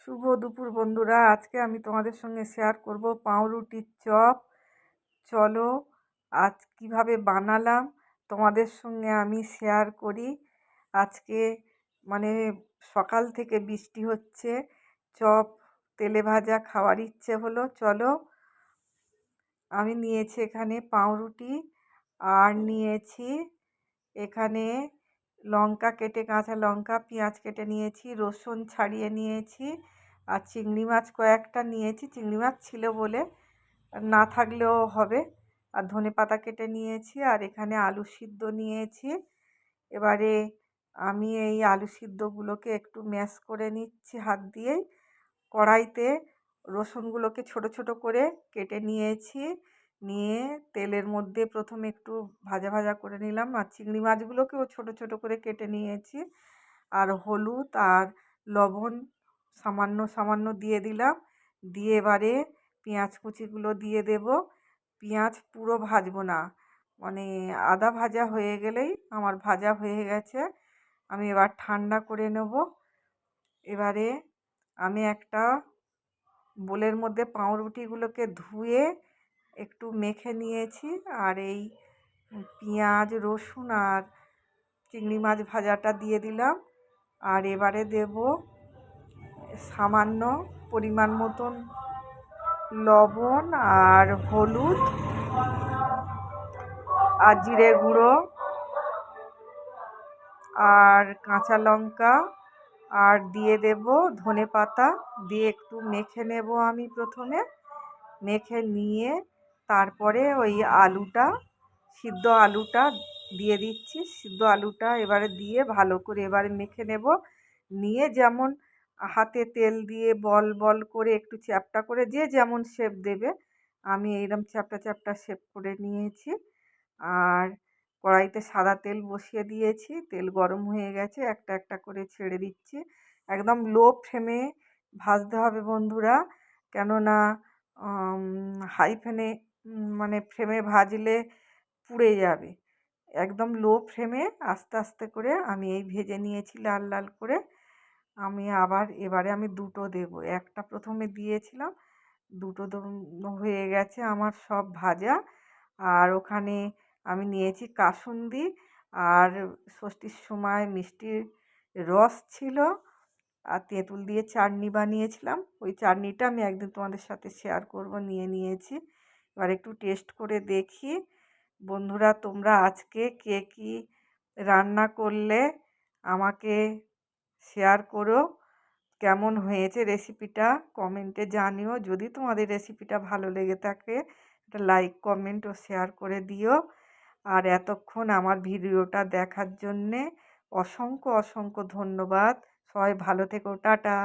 শুভ দুপুর বন্ধুরা। আজকে আমি তোমাদের সঙ্গে শেয়ার করব পাউরুটির চপ। চলো আজ কিভাবে বানালাম তোমাদের সঙ্গে আমি শেয়ার করি। আজকে মানে সকাল থেকে বৃষ্টি হচ্ছে, চপ তেলে ভাজা খাওয়ার ইচ্ছে হলো। চলো, আমি নিয়েছি এখানে পাউরুটি, আর নিয়েছি এখানে লঙ্কা কেটে, কাঁচা লঙ্কা, পেঁয়াজ কেটে নিয়েছি, রসুন ছাড়িয়ে নিয়েছি, আর চিংড়ি মাছ কয়েকটা নিয়েছি, চিংড়ি মাছ ছিল বলে, না থাকলেও হবে। আর ধনেপাতা কেটে নিয়েছি, আর এখানে আলু সিদ্ধ নিয়েছি। এবারে আমি এই আলু সিদ্ধগুলোকে একটু ম্যাশ করে নিচ্ছি হাত দিয়েই। কড়াইতে রসুনগুলোকে ছোট ছোট করে কেটে নিয়েছি, নিয়ে তেলের মধ্যে প্রথমে একটু ভাজা ভাজা করে নিলাম, আর চিংড়ি মাছগুলোকেও ছোট ছোট করে কেটে নিয়েছি। আর হলুদ আর লবণ সামান্য সামান্য দিয়ে দিলাম, দিয়ে এবারে পেঁয়াজ কুচিগুলো দিয়ে দেব। পেঁয়াজ পুরো ভাজবো না, মানে আধা ভাজা হয়ে গেলেই আমার ভাজা হয়ে গেছে। আমি এবার ঠান্ডা করে নেব। এবারে আমি একটা বোলের মধ্যে পাউরুটিগুলোকে ধুয়ে একটু মেখে নিয়েছি, আর এই পেঁয়াজ রসুন আর চিংড়ি মাছ ভাজাটা দিয়ে দিলাম। আর এবারে দেব সামান্য পরিমাণ মতন লবণ আর হলুদ আর জিরে গুঁড়ো আর কাঁচা লঙ্কা, আর দিয়ে দেব ধনেপাতা, দিয়ে একটু মেখে নেব। আমি প্রথমে মেখে নিয়ে তারপরে ওই আলুটা, সিদ্ধ আলুটা দিয়ে দিচ্ছি। সিদ্ধ আলুটা এবারে দিয়ে ভালো করে এবারে মেখে নেব। নিয়ে যেমন হাতে তেল দিয়ে বল বল করে একটু চ্যাপ্টা করে, যে যেমন শেপ দেবে, আমি এইরকম চ্যাপ্টা চ্যাপ্টা শেপ করে নিয়েছি। আর কড়াইতে সাদা তেল বসিয়ে দিয়েছি, তেল গরম হয়ে গেছে, একটা একটা করে ছেড়ে দিচ্ছি। একদম লো ফ্লেমে ভাজতে হবে বন্ধুরা, কেননা হাই ফ্লেমে মানে ফ্লেমে ভাজলে পুড়ে যাবে। একদম লো ফ্লেমে আস্তে আস্তে করে আমি এই ভেজে নিয়েছি লাল লাল করে। আমি আবার এবারে আমি দুটো দেব, একটা প্রথমে দিয়েছিলাম, দুটো হয়ে গেছে আমার সব ভাজা। আর ওখানে আমি নিয়েছি কাসুন্দি, আর ষষ্ঠীর সময় মিষ্টির রস ছিল, আর তেঁতুল দিয়ে চাটনি বানিয়েছিলাম। ওই চাটনিটা আমি একদিন তোমাদের সাথে শেয়ার করব, নিয়ে নিয়েছি। এবার একটু টেস্ট করে দেখি। বন্ধুরা, তোমরা আজকে কে কী রান্না করলে আমাকে শেয়ার করো, কেমন হয়েছে রেসিপিটা কমেন্টে জানিও। যদি তোমাদের রেসিপিটা ভালো লেগে থাকে একটা লাইক কমেন্ট ও শেয়ার করে দিও। আর এতক্ষণ আমার ভিডিওটা দেখার জন্যে অসংখ্য অসংখ্য ধন্যবাদ। সবাই ভালো থেকো, টাটা।